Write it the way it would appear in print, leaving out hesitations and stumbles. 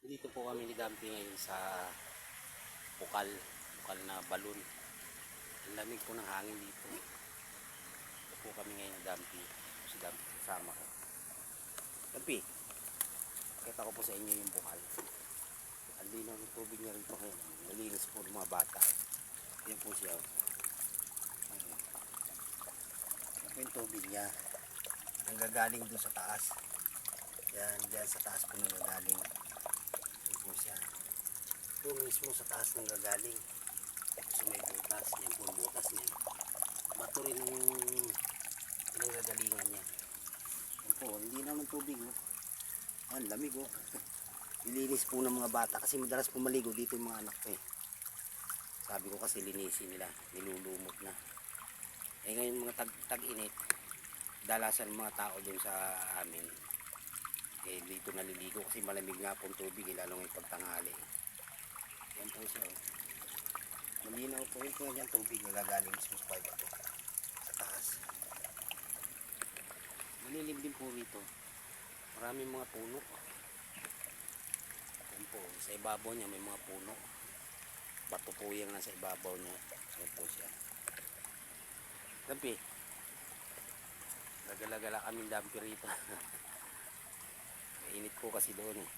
Dito po kami ni Dampi ngayon sa bukal na balon. Ang lamig po ng hangin dito. Dito po kami ngayon ni Dampi. Si Dampi kasama ko. Dampi, kita ko po sa inyo yung bukal. Ang linaw ng tubig niya rito ngayon. Malinis po ng mga bata. Yan po siya. Yan po yung tubig niya. Nanggagaling doon sa taas. Yan, dyan sa taas po nanggagaling. Yan po siya. Doon mismo sa taas nanggagaling. So may butas. Yan po ang butas niya. Bato rin yung nanggagalingan niya. Yan po, hindi naman tubig. Oh. Yan, lamig oh. Nilinis po ng mga bata kasi madalas pumaligo dito yung mga anak ko eh. Sabi ko kasi linisin nila, nilulumot na. Eh ngayon mga tag-init, dalasan ng mga tao doon sa amin. Eh dito naliligo kasi malamig nga pong tubig, lalo ngayong pagtanghali. Yan po siya. Malinaw po yun kung yan tubig nagagaling mismo sa bato sa taas. Malilim din po rito. Maraming mga puno. Yan po, sa ibabaw niya may mga puno. Bato po yan nasa ibabaw niya. Yan po siya. Dampi. Nagala-gala kaming dampi rito. Mainit po kasi doon eh.